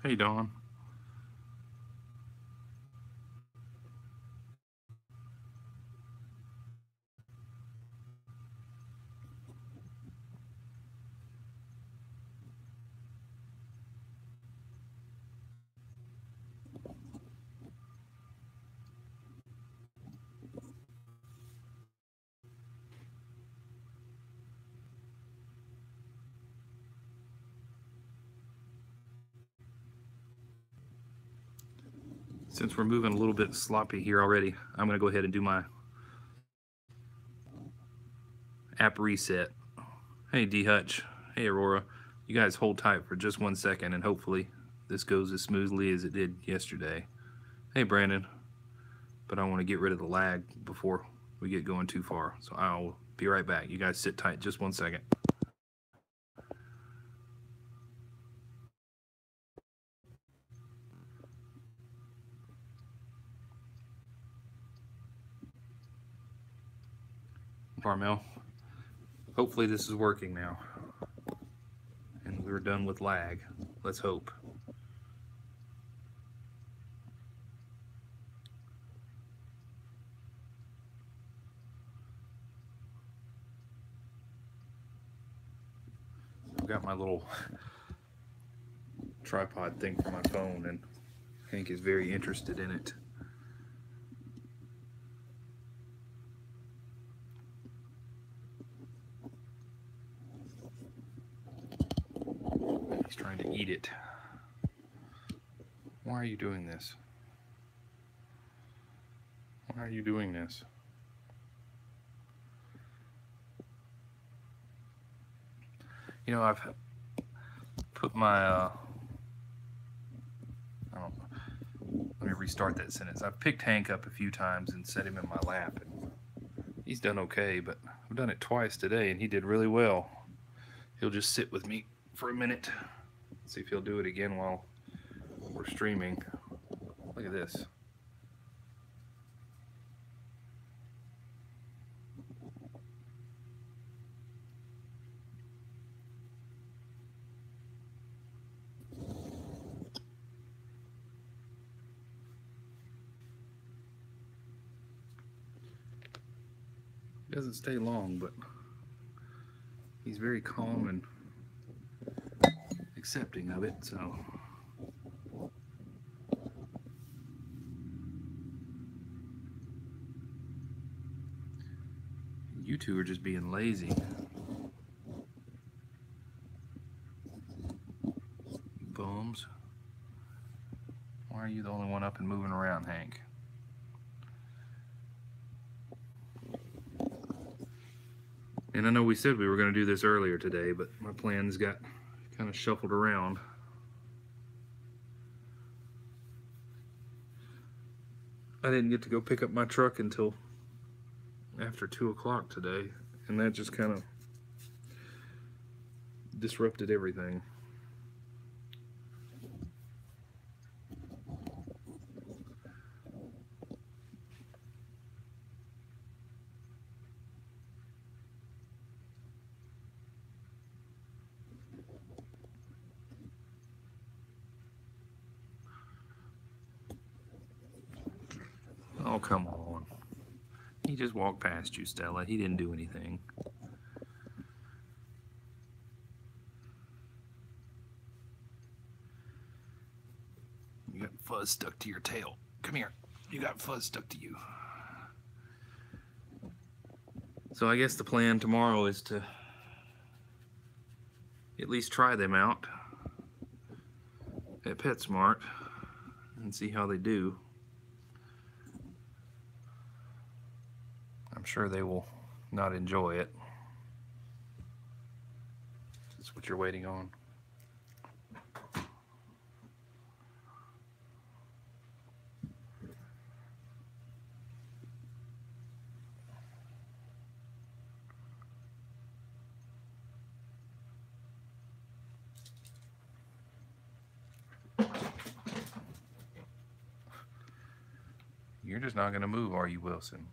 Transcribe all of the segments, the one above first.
Hey, Dawn. Since we're moving a little bit sloppy here already, I'm going to go ahead and do my app reset. Hey, D Hutch. Hey, Aurora. You guys hold tight for just 1 second, and hopefully this goes as smoothly as it did yesterday. Hey, Brandon. But I want to get rid of the lag before we get going too far. So I'll be right back. You guys sit tight just 1 second. Carmel. Hopefully this is working now. And we're done with lag. Let's hope. I've got my little tripod thing for my phone, and Hank is very interested in it. He's trying to eat it. Why are you doing this? Why are you doing this? You know, I've put my, let me restart that sentence. I've picked Hank up a few times and set him in my lap, and he's done okay, but I've done it twice today, and he did really well. He'll just sit with me for a minute. See if he'll do it again while we're streaming. Look at this. He doesn't stay long, but he's very calm and accepting of it, so. You two are just being lazy. Bums. Why are you the only one up and moving around, Hank? And I know we said we were going to do this earlier today, but my plans got kind of shuffled around. I didn't get to go pick up my truck until after 2 o'clock today, and that just kind of disrupted everything. Oh, come on. He just walked past you, Stella. He didn't do anything. You got fuzz stuck to your tail. Come here. You got fuzz stuck to you. So I guess the plan tomorrow is to at least try them out at PetSmart and see how they do. I'm sure they will not enjoy it. That's what you're waiting on. You're just not going to move, are you, Wilson?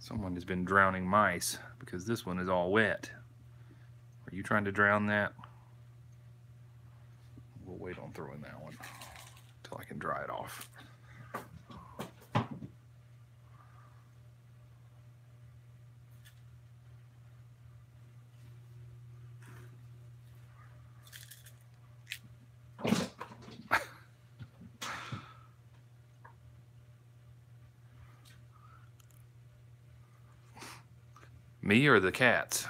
Someone has been drowning mice because this one is all wet. Are you trying to drown that? We'll wait on throwing that one until I can dry it off. Me or the cats?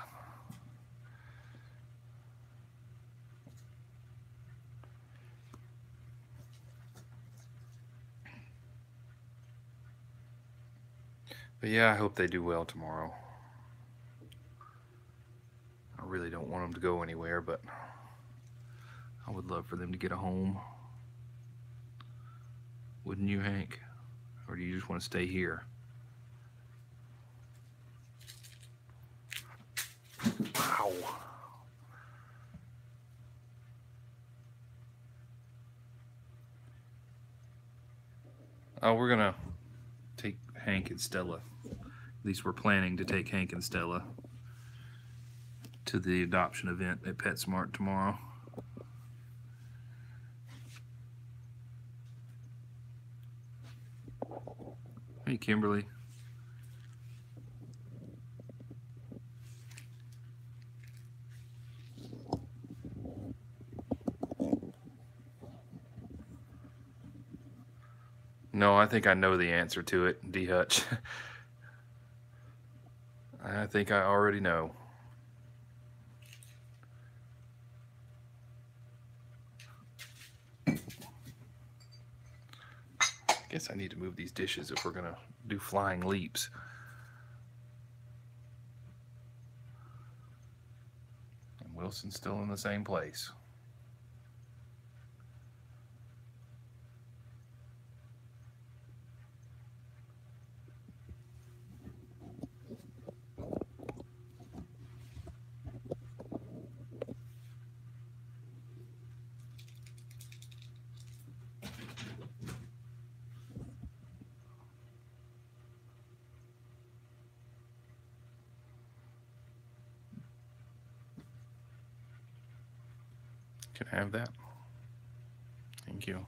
But yeah, I hope they do well tomorrow. I really don't want them to go anywhere, but I would love for them to get a home. Wouldn't you, Hank? Or do you just want to stay here? Wow. Oh, we're gonna take Hank and Stella. At least we're planning to take Hank and Stella to the adoption event at PetSmart tomorrow. Hey, Kimberly. No, I think I know the answer to it, D. Hutch. I think I already know. I guess I need to move these dishes if we're gonna do flying leaps. And Wilson's still in the same place. Can I have that? Thank you.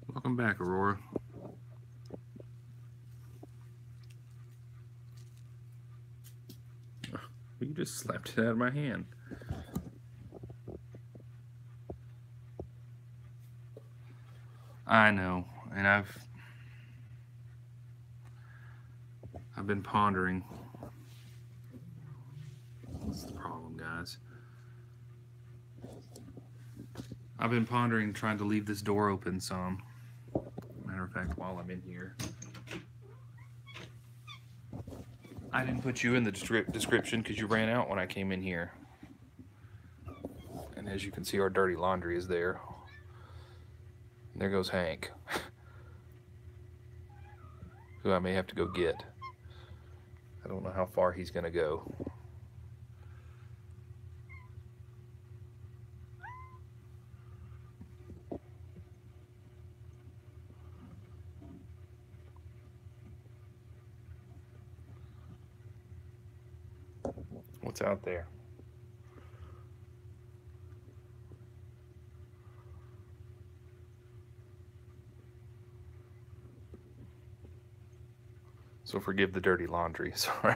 Welcome back, Aurora. You just slapped it out of my hand. I know, and I've been pondering. What's the problem, guys? I've been pondering trying to leave this door open some. Matter of fact, while I'm in here. I didn't put you in the description because you ran out when I came in here. And as you can see, our dirty laundry is there. And there goes Hank, who I may have to go get. I don't know how far he's gonna go. What's out there? So forgive the dirty laundry. Sorry.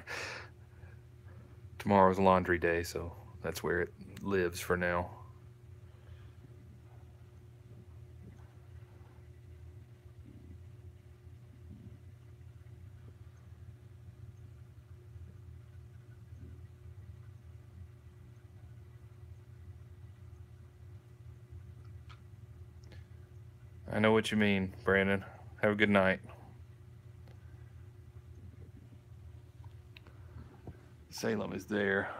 Tomorrow's laundry day, so that's where it lives for now. I know what you mean, Brandon. Have a good night. Salem is there,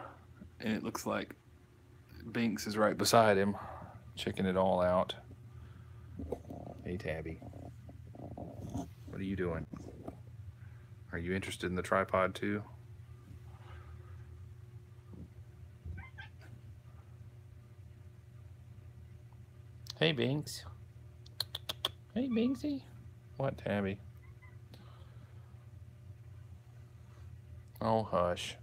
and it looks like Binks is right beside him, checking it all out. Hey, Tabby. What are you doing? Are you interested in the tripod too? Hey, Binks. Hey, Binksy. What, Tabby? Oh, hush.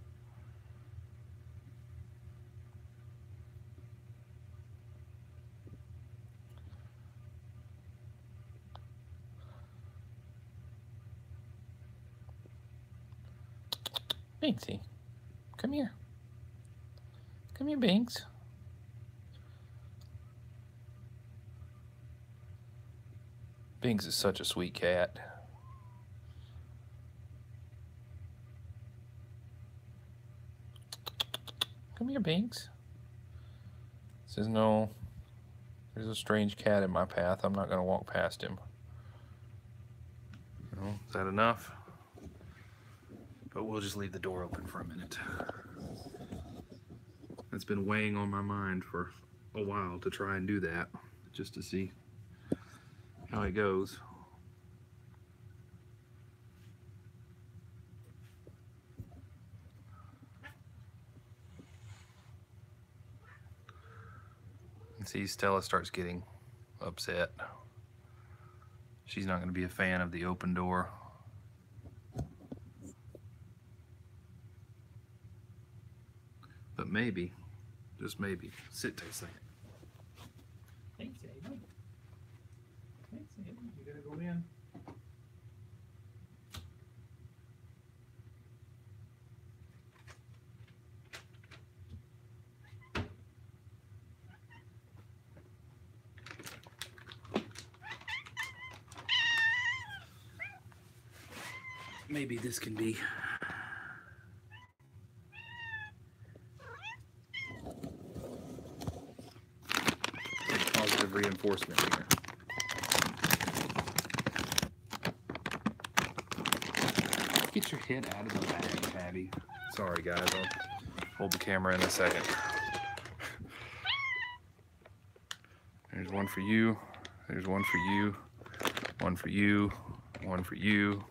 Binksy, come here. Come here, Binks. Binks is such a sweet cat. Come here, Binks. Says no. There's a strange cat in my path. I'm not going to walk past him. Well, is that enough? But we'll just leave the door open for a minute. It's been weighing on my mind for a while to try and do that, just to see how it goes. And see, Stella starts getting upset. She's not going to be a fan of the open door. But maybe, just maybe, sit there a second. Thanks, Aiden. Thanks, Aiden. You gotta go in. Maybe this can be positive reinforcement here. Get your head out of the bag, Tabby. Sorry, guys. I'll hold the camera in a second. There's one for you. There's one for you. One for you. One for you.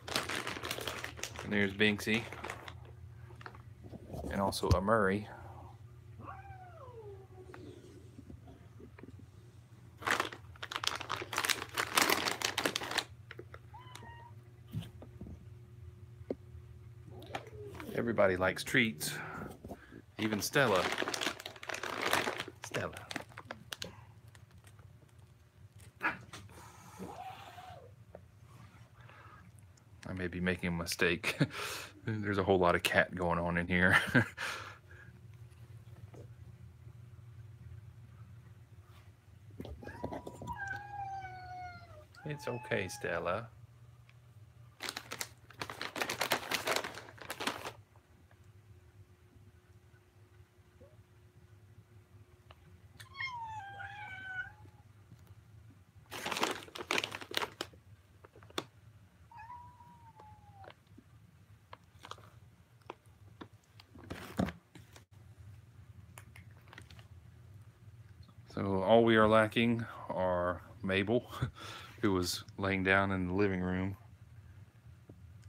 And there's Binksy. And also a Murray. Everybody likes treats. Even Stella. Stella. I may be making a mistake. There's a whole lot of cat going on in here. It's okay, Stella. So all we are lacking are Mabel, who was laying down in the living room.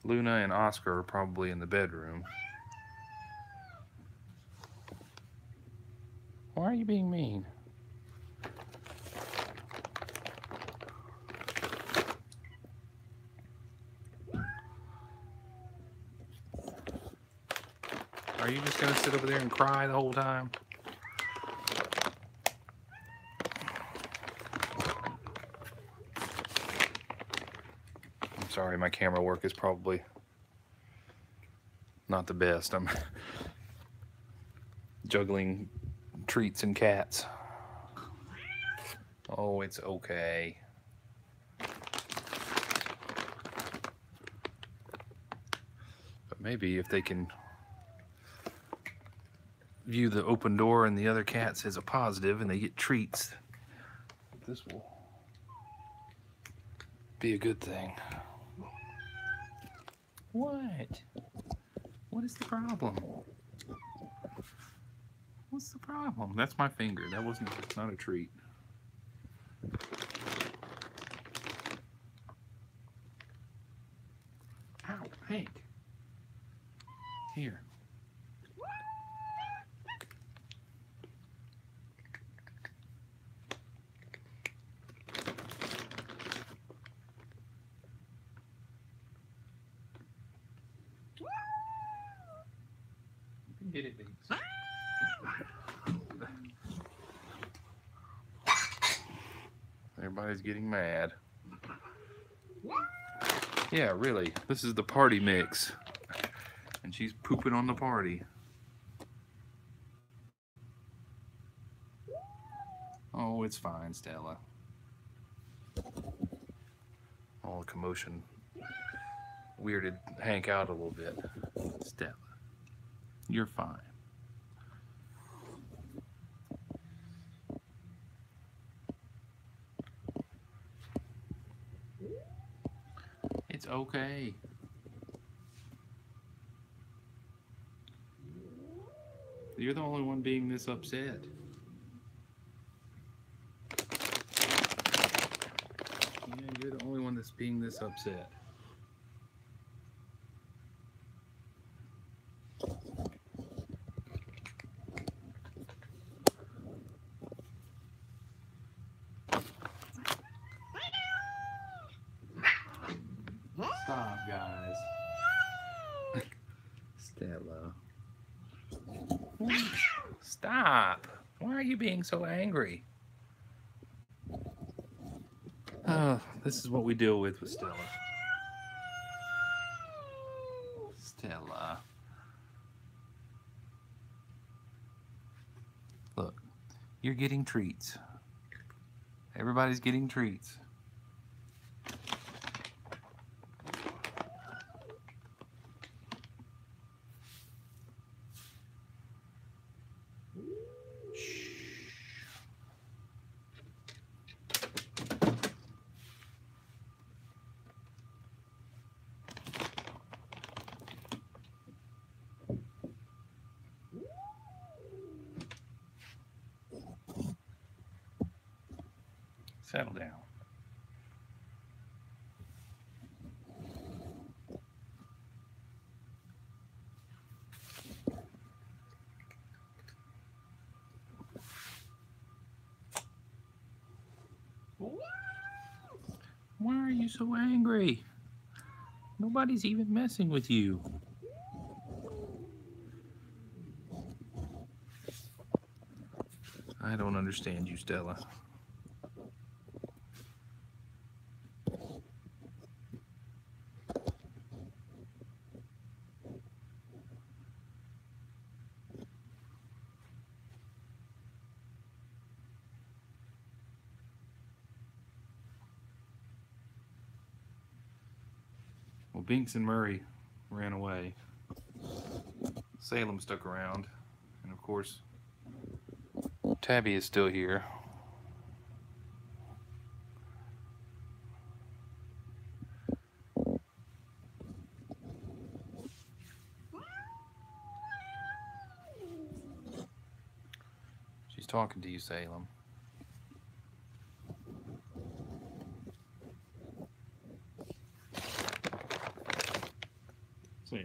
Luna and Oscar are probably in the bedroom. Why are you being mean? Are you just gonna sit over there and cry the whole time? Sorry, my camera work is probably not the best. I'm juggling treats and cats. Oh, it's okay. But maybe if they can view the open door and the other cats as a positive and they get treats, this will be a good thing. What? What is the problem? What's the problem? That's my finger. That wasn't, not a treat. Ow, Hank. Here. Get it, baby. Everybody's getting mad. Yeah, really. This is the party mix. And she's pooping on the party. Oh, it's fine, Stella. All the commotion weirded Hank out a little bit. Stella, you're fine. It's okay. You're the only one being this upset. Yeah, you're the only one that's being this upset. Stop, guys. Stella. Stop. Why are you being so angry? Oh, this is what we deal with Stella. Stella. Look, you're getting treats. Everybody's getting treats. Settle down. Why are you so angry? Nobody's even messing with you. I don't understand you, Stella. Well, Binks and Murray ran away. Salem stuck around. And of course, Tabby is still here. She's talking to you, Salem. See.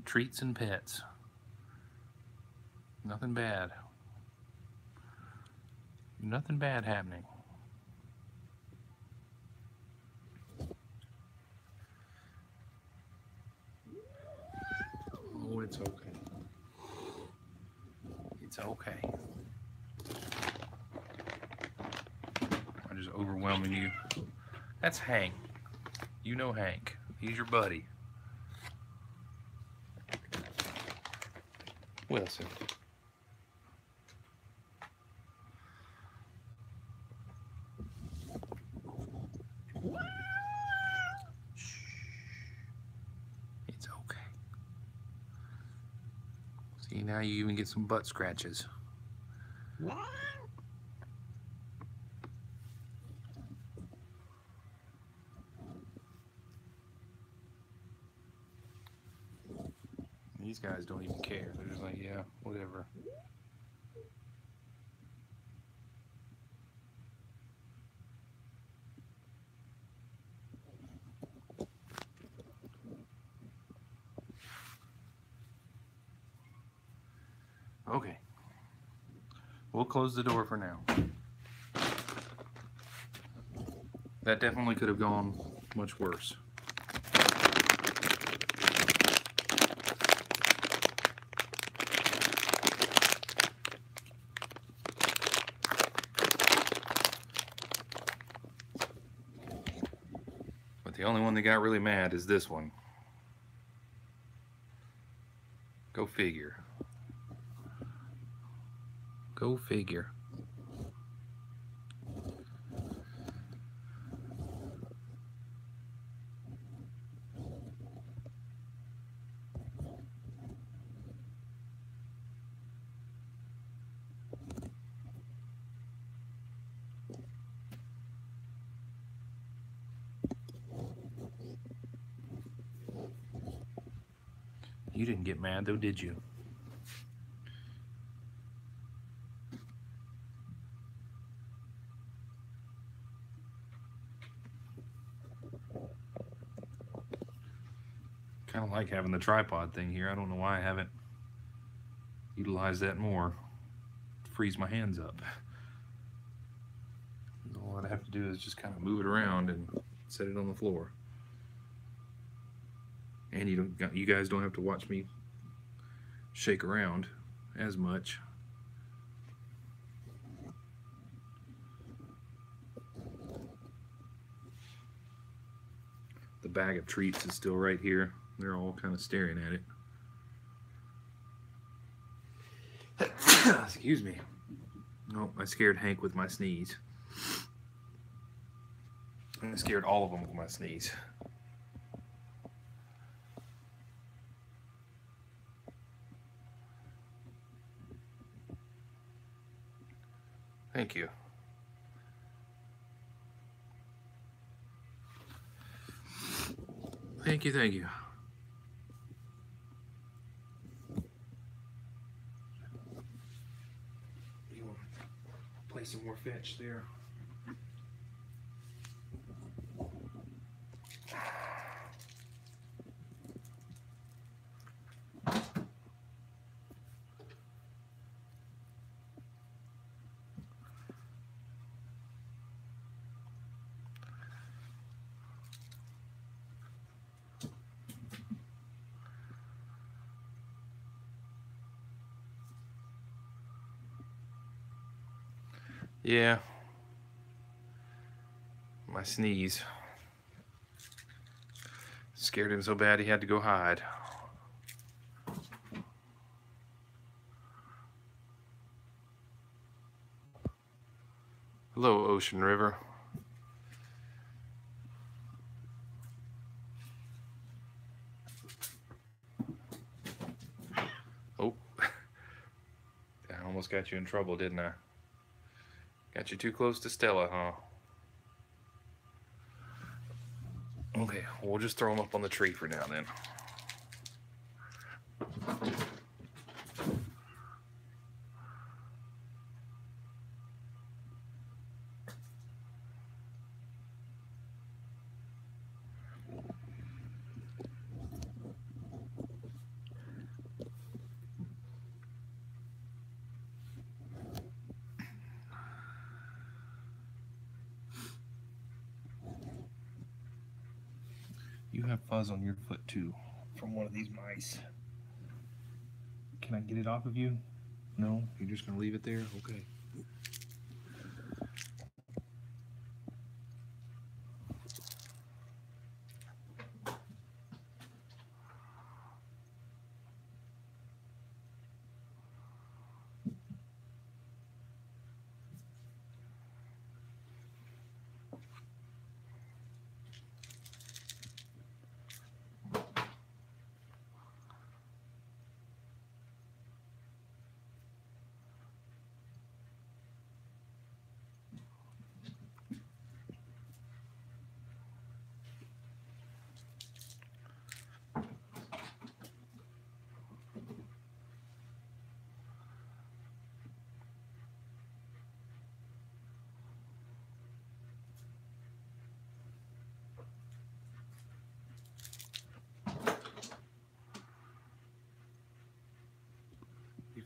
Treats and pets. Nothing bad. Nothing bad happening. Oh, it's okay. It's okay. I'm just overwhelming you. That's Hank. You know Hank. He's your buddy. Wilson. It's okay. See, now you even get some butt scratches. These guys don't even care. They're just like, yeah, whatever. Okay. We'll close the door for now. That definitely could have gone much worse. But the only one that got really mad is this one. Go figure. Go figure. You didn't get mad though, did you? Kind of like having the tripod thing here. I don't know why I haven't utilized that more. Freeze my hands up. All I have to do is just kind of move it around and set it on the floor. And you guys don't have to watch me shake around as much. The bag of treats is still right here. They're all kind of staring at it. Excuse me. Oh, I scared Hank with my sneeze. I scared all of them with my sneeze. Thank you. Thank you, thank you. You want to play some more fetch there? Yeah, my sneeze scared him so bad he had to go hide. Hello, Ocean River. Oh, I almost got you in trouble, didn't I? Got you too close to Stella, huh? Okay, we'll just throw them up on the tree for now then. You have fuzz on your foot too, from one of these mice. Can I get it off of you? No? You're just gonna leave it there? Okay.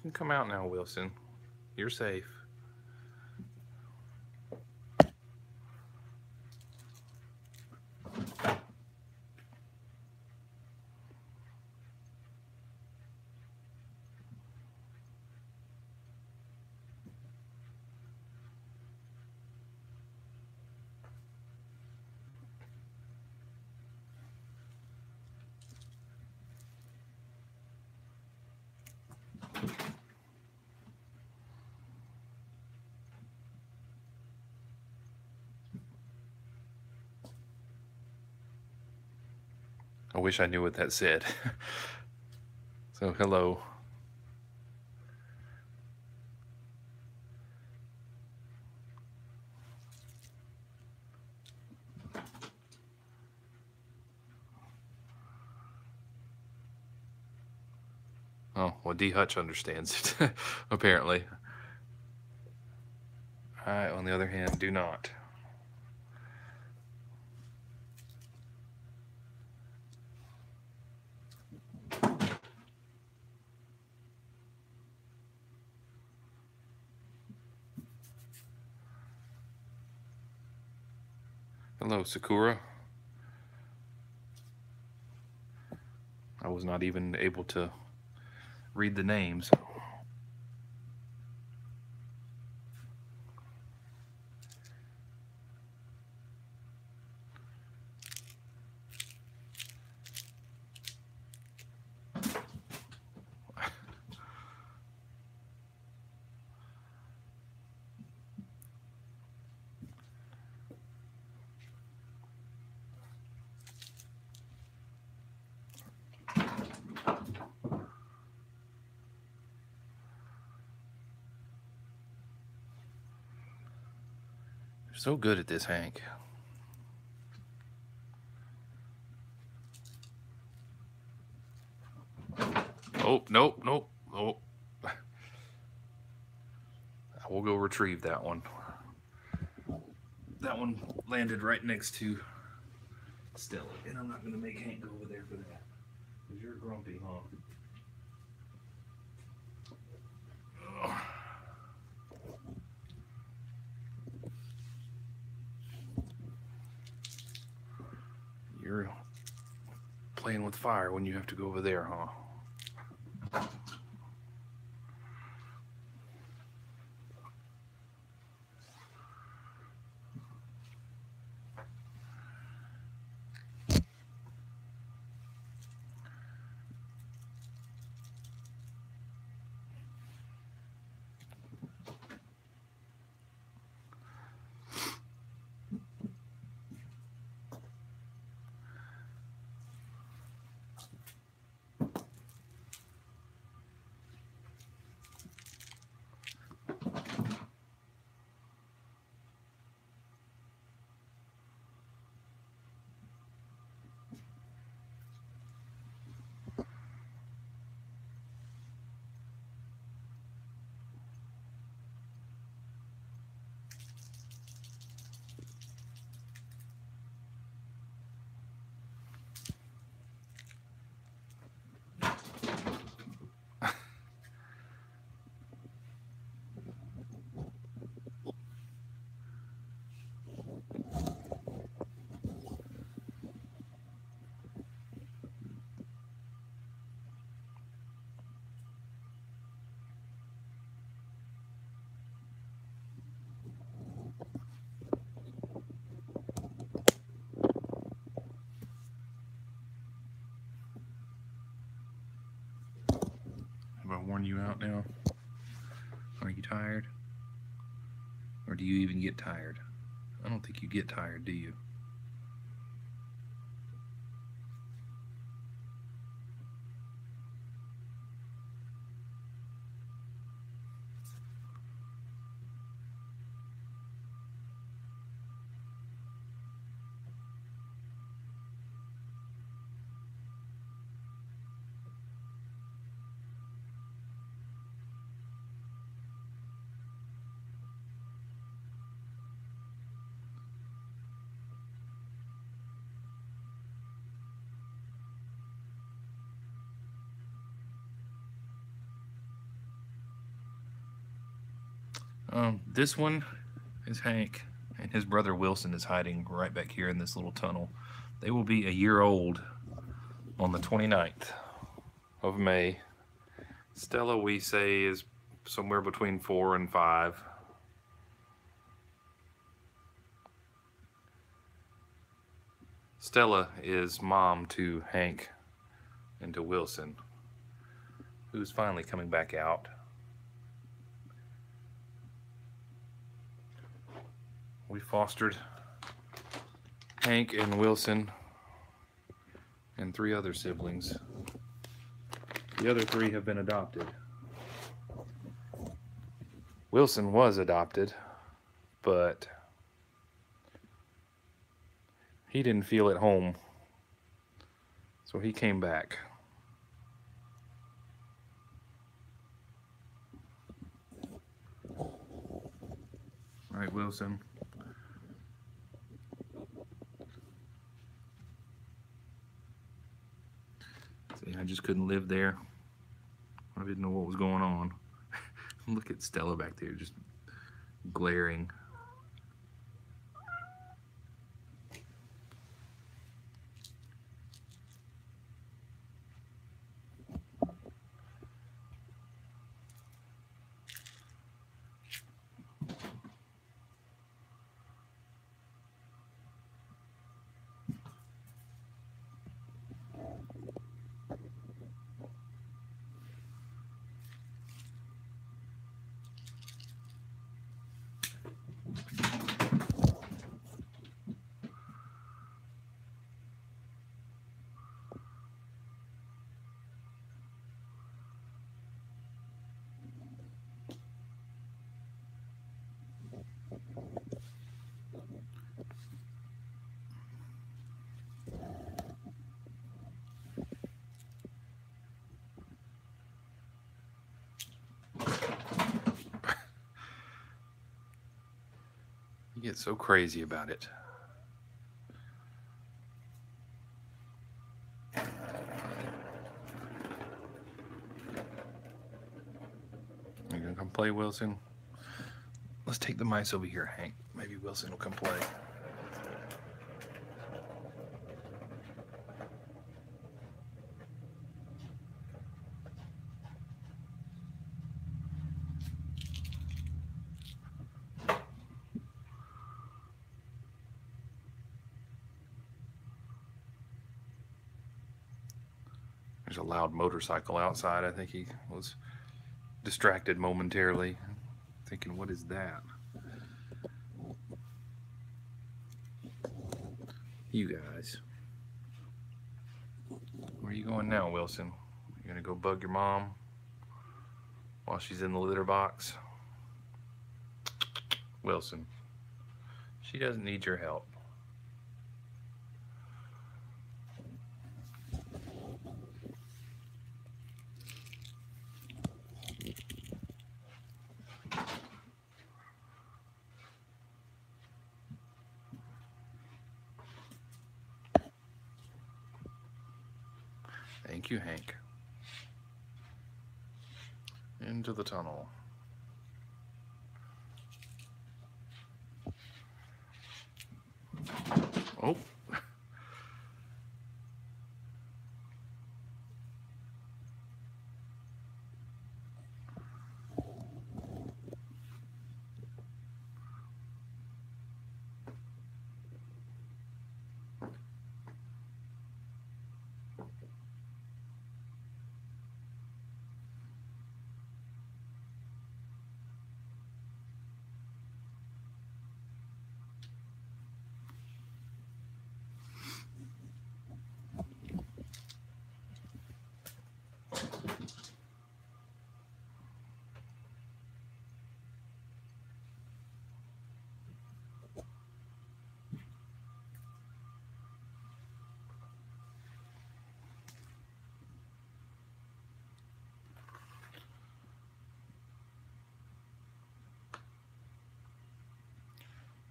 can come out now, Wilson. You're safe. I wish I knew what that said. So, hello. Oh, well, D. Hutch understands it, apparently. I, on the other hand, do not. Hello, Sakura. I was not even able to read the names. So good at this, Hank. Oh, nope, nope, nope. I will go retrieve that one. That one landed right next to Stella, and I'm not going to make Hank go over there for that. Because you're grumpy, huh? You're playing with fire when you have to go over there, huh? Have I worn you out now? Are you tired? Or do you even get tired? I don't think you get tired, do you? This one is Hank, and his brother Wilson is hiding right back here in this little tunnel. They will be a year old on the 29th of May. Stella, we say, is somewhere between 4 and 5. Stella is mom to Hank and to Wilson, who's finally coming back out. We fostered Hank and Wilson and 3 other siblings. The other 3 have been adopted. Wilson was adopted, but he didn't feel at home, so he came back. All right, Wilson. See, I just couldn't live there. I didn't know what was going on. Look at Stella back there, just glaring. You get so crazy about it. You gonna come play, Wilson? Let's take the mice over here, Hank. Maybe Wilson will come play. There's a loud motorcycle outside. I think he was distracted momentarily, thinking, what is that? You guys. Where are you going now, Wilson? You gonna go bug your mom while she's in the litter box? Wilson, she doesn't need your help. Thank you, Hank. Into the tunnel. Oh.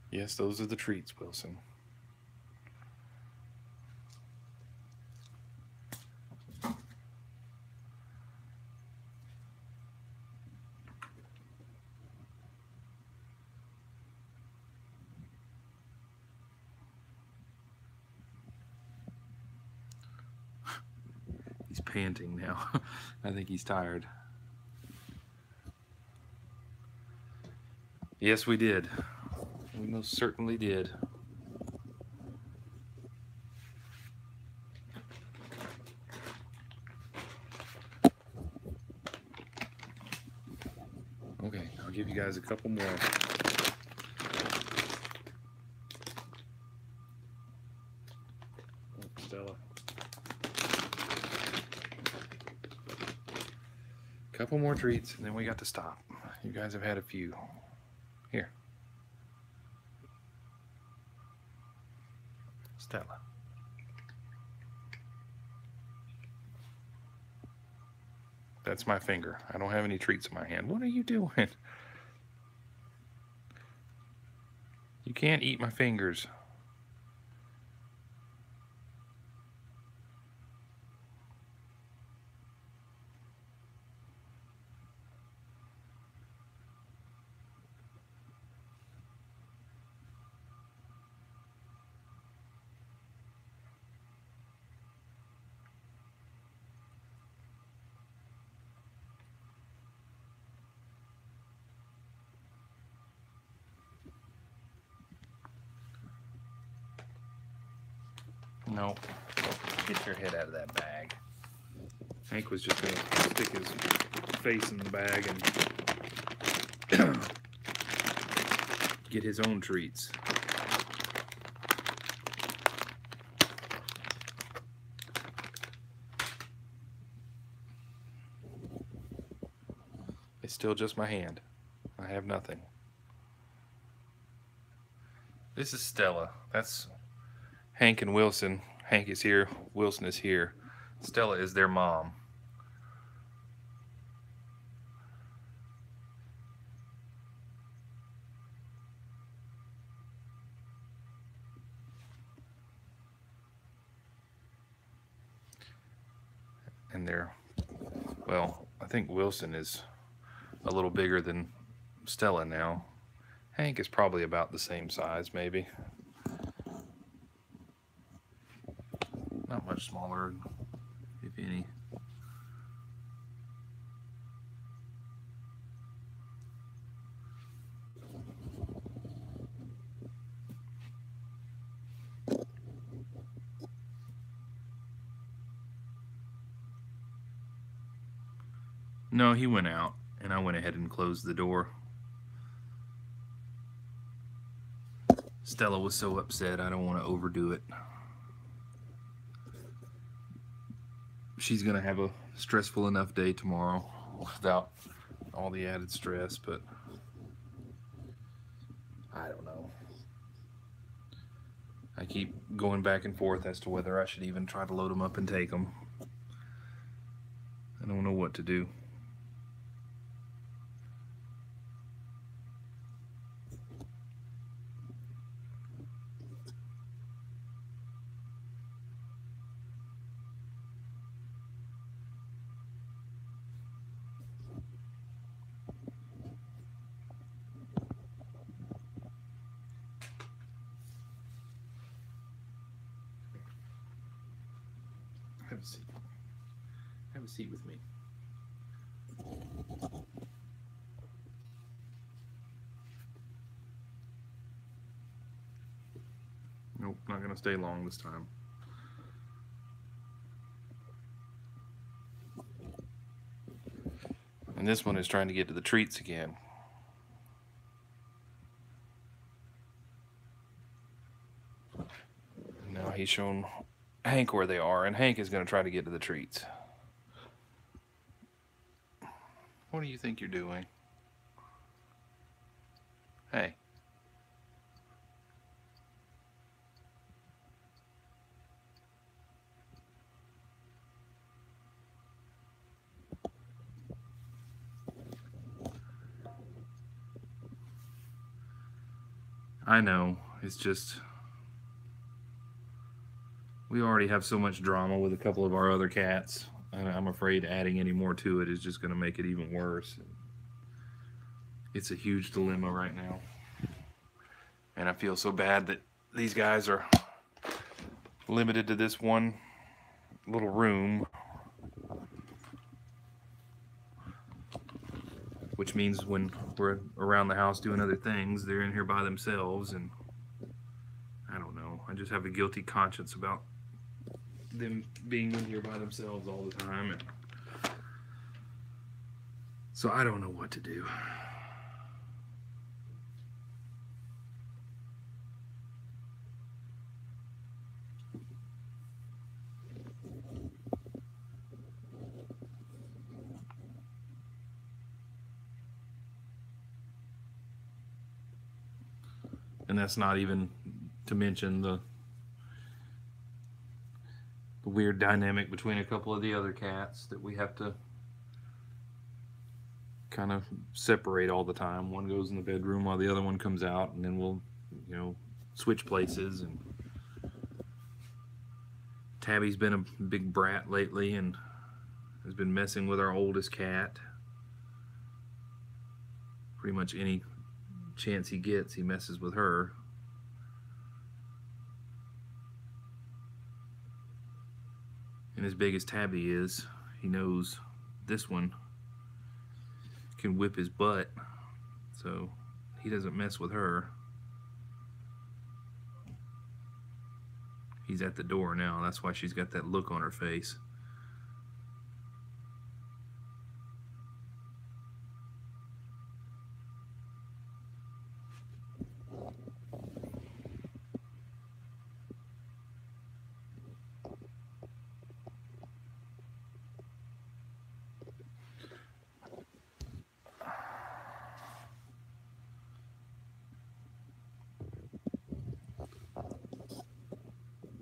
Yes, those are the treats, Wilson. panting now. I think he's tired. Yes, we did. We most certainly did. Okay, I'll give you guys a couple more. Oh, Stella. Couple more treats, and then we got to stop. You guys have had a few. Here. Stella. That's my finger. I don't have any treats in my hand. What are you doing? You can't eat my fingers. No, get your head out of that bag. Hank was just going to stick his face in the bag and get his own treats. It's still just my hand. I have nothing. This is Stella. That's Hank and Wilson. Hank is here, Wilson is here. Stella is their mom. And they're, well, I think Wilson is a little bigger than Stella now. Hank is probably about the same size, maybe. Not much smaller, if any. No, he went out, and I went ahead and closed the door. Stella was so upset, I don't want to overdo it. She's gonna have a stressful enough day tomorrow without all the added stress, but I don't know. I keep going back and forth as to whether I should even try to load them up and take them. I don't know what to do. Have a seat. Have a seat with me. Nope, not gonna stay long this time. And this one is trying to get to the treats again. Now he's shown Hank where they are, and Hank is going to try to get to the treats. What do you think you're doing? Hey. I know, it's just, we already have so much drama with a couple of our other cats, and I'm afraid adding any more to it is just going to make it even worse. It's a huge dilemma right now. And I feel so bad that these guys are limited to this one little room. which means when we're around the house doing other things, they're in here by themselves, and I don't know. I just have a guilty conscience about them being in here by themselves all the time, and so I don't know what to do. And that's not even to mention the weird dynamic between a couple of the other cats that we have to kind of separate all the time. One goes in the bedroom while the other one comes out, and then we'll, you know, switch places. And Tabby's been a big brat lately and has been messing with our oldest cat. Pretty much any chance he gets, he messes with her. And as big as Tabby is, he knows this one can whip his butt, so he doesn't mess with her. He's at the door now. That's why she's got that look on her face.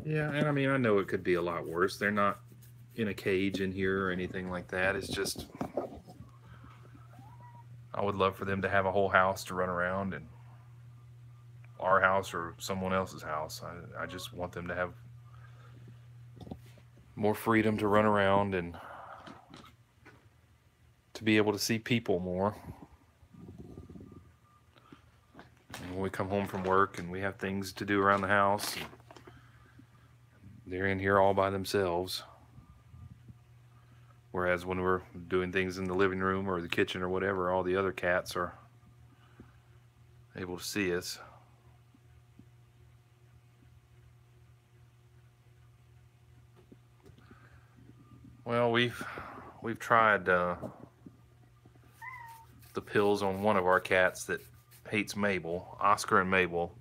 Yeah, and I mean, I know it could be a lot worse. They're not in a cage in here or anything like that. It's just, I would love for them to have a whole house to run around, and our house or someone else's house. I just want them to have more freedom to run around and to be able to see people more. And when we come home from work and we have things to do around the house, they're in here all by themselves. Whereas when we're doing things in the living room or the kitchen or whatever, all the other cats are able to see us. Well, we've tried the pills on one of our cats that hates Mabel. Oscar and Mabel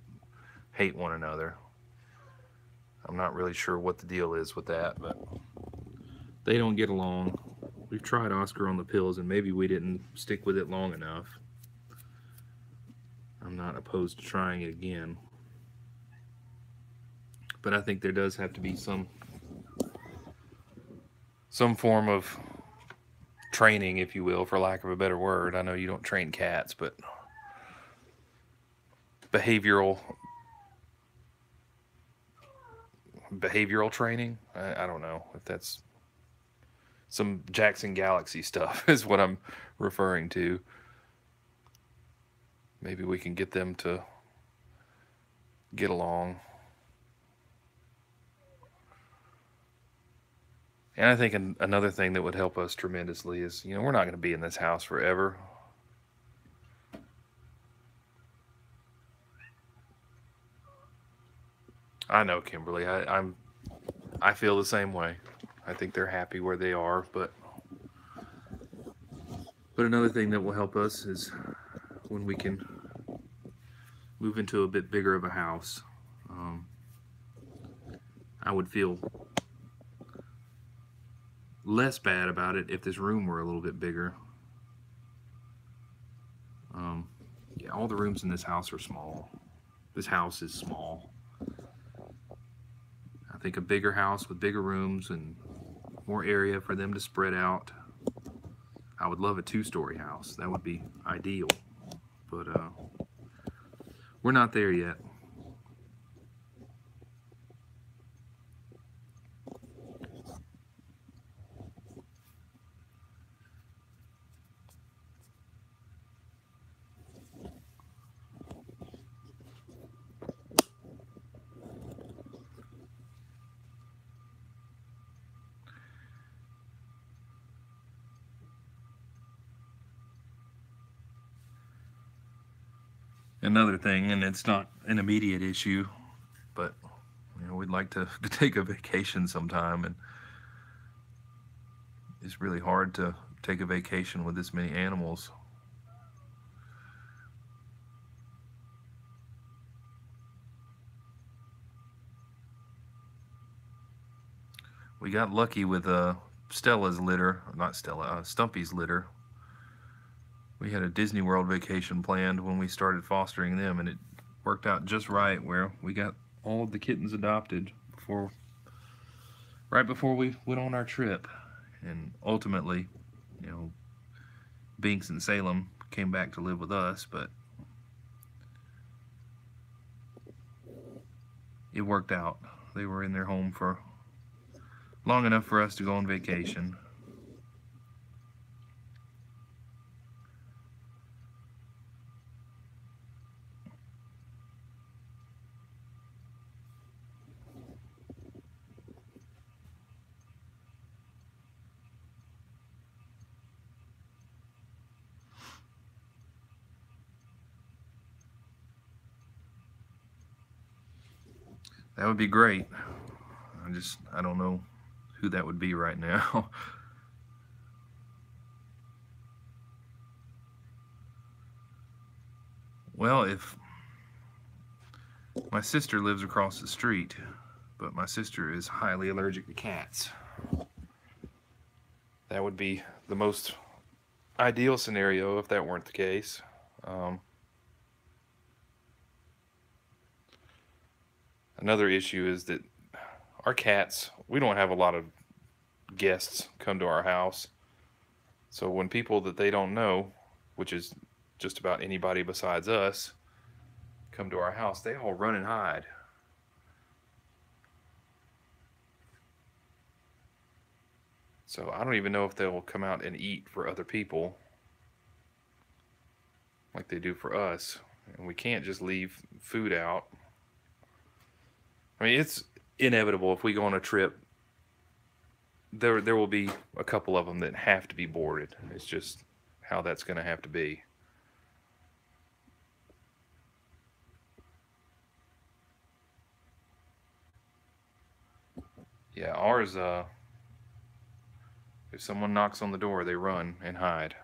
hate one another. I'm not really sure what the deal is with that, but they don't get along. We've tried Oscar on the pills, and maybe we didn't stick with it long enough. I'm not opposed to trying it again. But I think there does have to be some form of training, if you will, for lack of a better word. I know you don't train cats, but behavioral training. I don't know if that's some Jackson Galaxy stuff is what I'm referring to. Maybe we can get them to get along. And I think another thing that would help us tremendously is, you know, we're not going to be in this house forever. I know, Kimberly. I feel the same way. I think they're happy where they are, but another thing that will help us is when we can move into a bit bigger of a house. I would feel less bad about it if this room were a little bit bigger. Yeah, all the rooms in this house are small. This house is small. I think a bigger house with bigger rooms and more area for them to spread out. I would love a 2-story house. That would be ideal. But we're not there yet. another thing, and it's not an immediate issue, but you know, we'd like to take a vacation sometime, and it's really hard to take a vacation with this many animals. We got lucky with Stella's litter, not Stella, Stumpy's litter. We had a Disney World vacation planned when we started fostering them, and it worked out just right where we got all of the kittens adopted right before we went on our trip. And ultimately, you know, Binks and Salem came back to live with us, but it worked out. They were in their home for long enough for us to go on vacation. That would be great. I don't know who that would be right now. Well, if my sister lives across the street, but my sister is highly allergic to cats. That would be the most ideal scenario if that weren't the case. Another issue is that our cats, we don't have a lot of guests come to our house. So when people that they don't know, which is just about anybody besides us, come to our house, they all run and hide. So I don't even know if they'll come out and eat for other people like they do for us. And we can't just leave food out. I mean, it's inevitable if we go on a trip, there will be a couple of them that have to be boarded. It's just how that's going to have to be. Yeah, ours, if someone knocks on the door, they run and hide.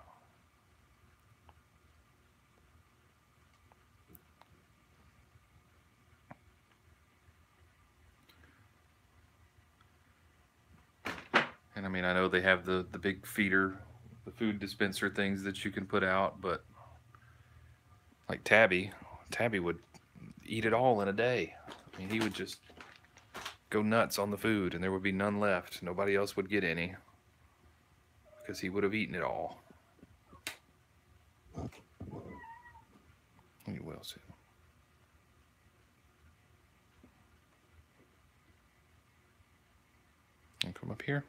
And I mean, I know they have the big feeder, the food dispenser things that you can put out, but like Tabby would eat it all in a day. I mean, he would just go nuts on the food and there would be none left. Nobody else would get any because he would have eaten it all. He will soon. And come up here.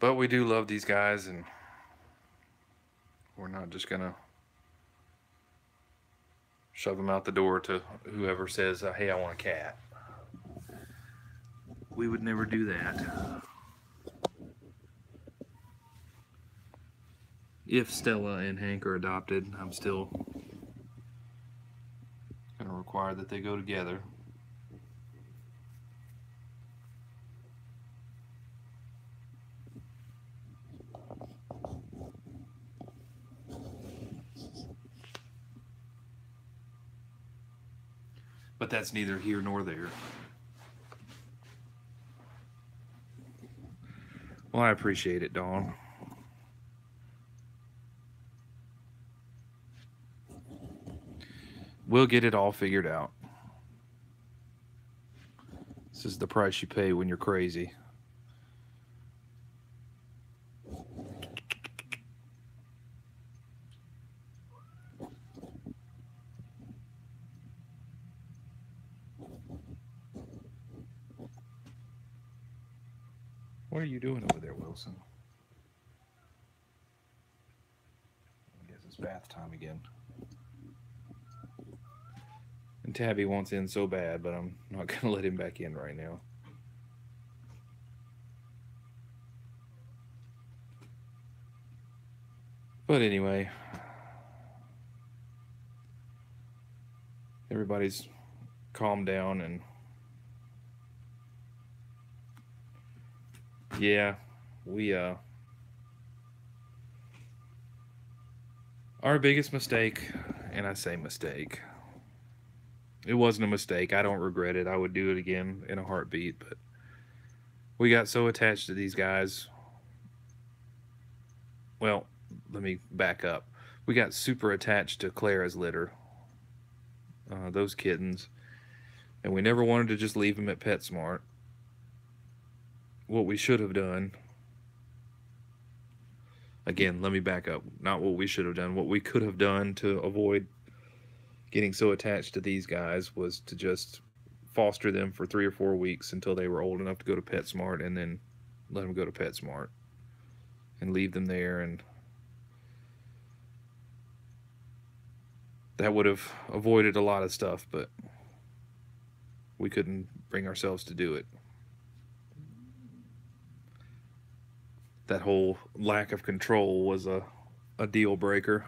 But we do love these guys, and we're not just gonna shove them out the door to whoever says, hey, I want a cat. We would never do that. If Stella and Hank are adopted, I'm still gonna require that they go together. But that's neither here nor there. Well, I appreciate it, Dawn. We'll get it all figured out. This is the price you pay when you're crazy. What are you doing over there, Wilson? I guess it's bath time again. And Tabby wants in so bad, but I'm not going to let him back in right now. But anyway, everybody's calmed down, and yeah, we our biggest mistake, and I say mistake, it wasn't a mistake. I don't regret it. I would do it again in a heartbeat, but we got so attached to these guys. Well, let me back up. We got super attached to Clara's litter, those kittens, and we never wanted to just leave them at PetSmart. What we should have done, again, let me back up. Not what we should have done. What we could have done to avoid getting so attached to these guys was to just foster them for 3 or 4 weeks until they were old enough to go to PetSmart, and then let them go to PetSmart and leave them there. And that would have avoided a lot of stuff, but we couldn't bring ourselves to do it. That whole lack of control was a deal breaker.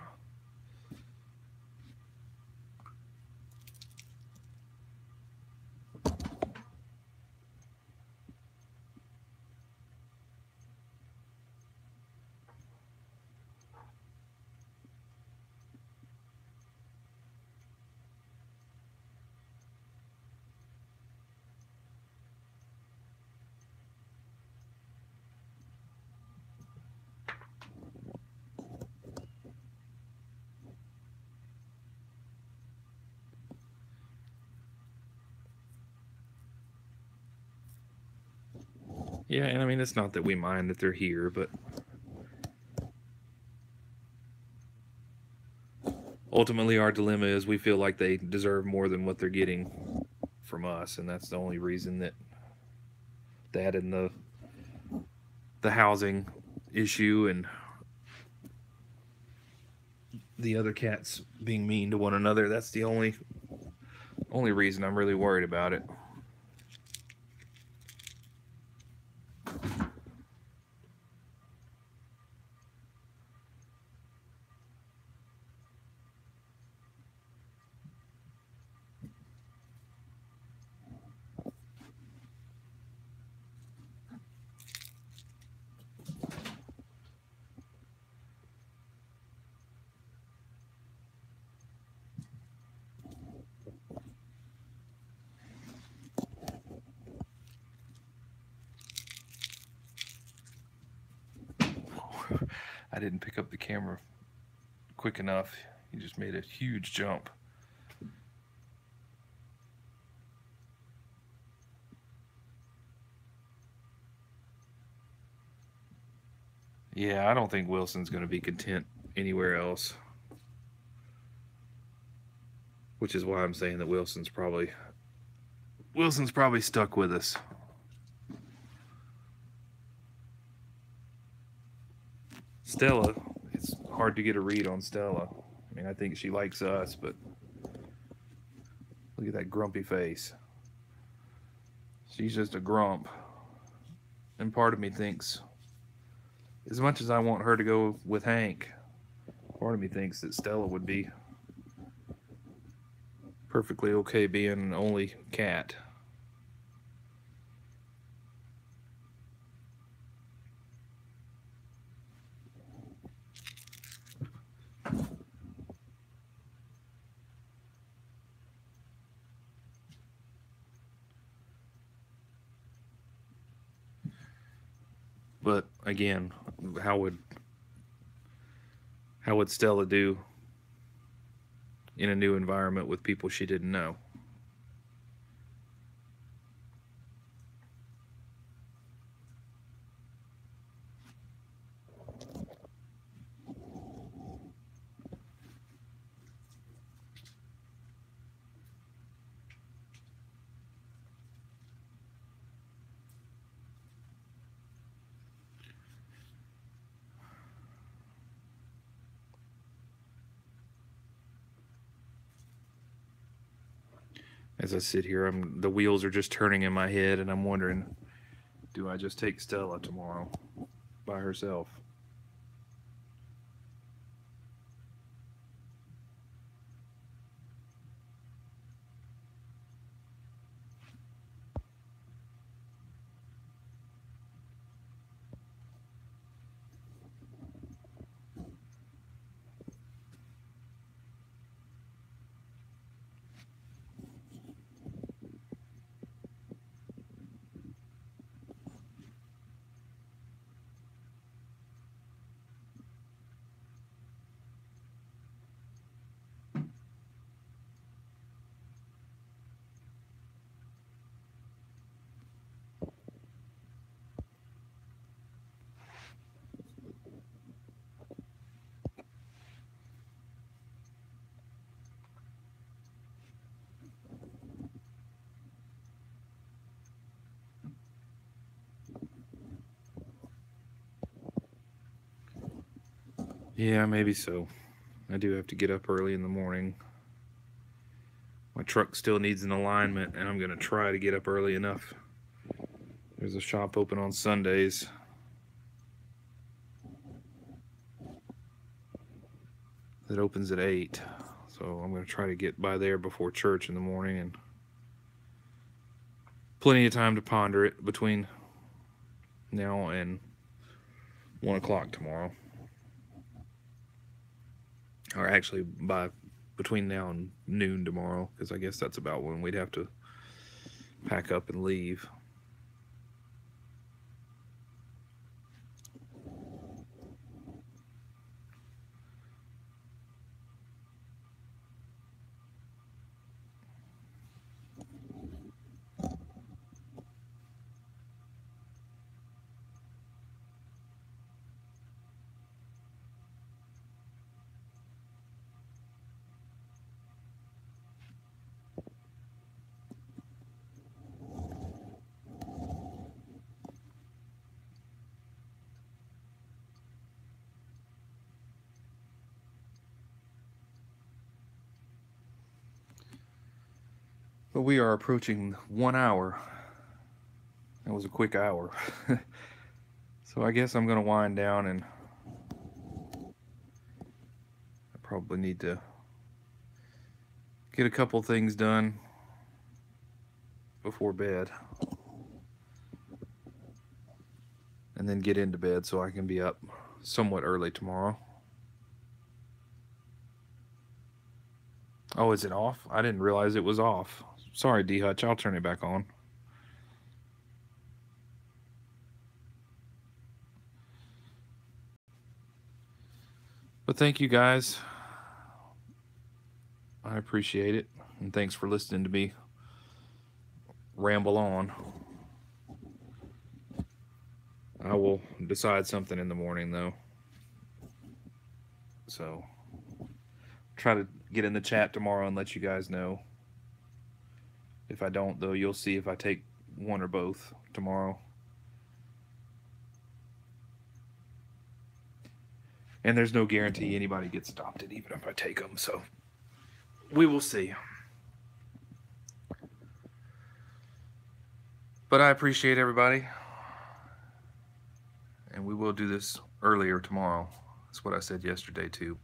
Yeah, and I mean, it's not that we mind that they're here, but ultimately our dilemma is we feel like they deserve more than what they're getting from us, and that's the only reason that and the housing issue and the other cats being mean to one another, that's the only reason I'm really worried about it. I didn't pick up the camera quick enough. He just made a huge jump. Yeah, I don't think Wilson's going to be content anywhere else. Which is why I'm saying that Wilson's probably stuck with us. Stella, it's hard to get a read on Stella. I mean, I think she likes us, but look at that grumpy face. She's just a grump. And part of me thinks, as much as I want her to go with Hank, part of me thinks that Stella would be perfectly okay being an only cat. But again, how would Stella do in a new environment with people she didn't know? As I sit here, the wheels are just turning in my head, and I'm wondering, do I just take Stella tomorrow by herself? Yeah, maybe so. I do have to get up early in the morning. My truck still needs an alignment, and I'm going to try to get up early enough. There's a shop open on Sundays. That opens at 8. So I'm going to try to get by there before church in the morning, and plenty of time to ponder it between now and 1 o'clock tomorrow. Or actually between now and noon tomorrow, because I guess that's about when we'd have to pack up and leave. But we are approaching 1 hour. That was a quick hour. So I guess I'm going to wind down, and I probably need to get a couple things done before bed. And then get into bed so I can be up somewhat early tomorrow. Oh, is it off? I didn't realize it was off. Sorry, D Hutch. I'll turn it back on. But thank you guys. I appreciate it. And thanks for listening to me ramble on. I will decide something in the morning, though. So try to get in the chat tomorrow and let you guys know. If I don't, though, you'll see if I take one or both tomorrow. And there's no guarantee anybody gets adopted, even if I take them. So we will see. But I appreciate everybody. And we will do this earlier tomorrow. That's what I said yesterday, too.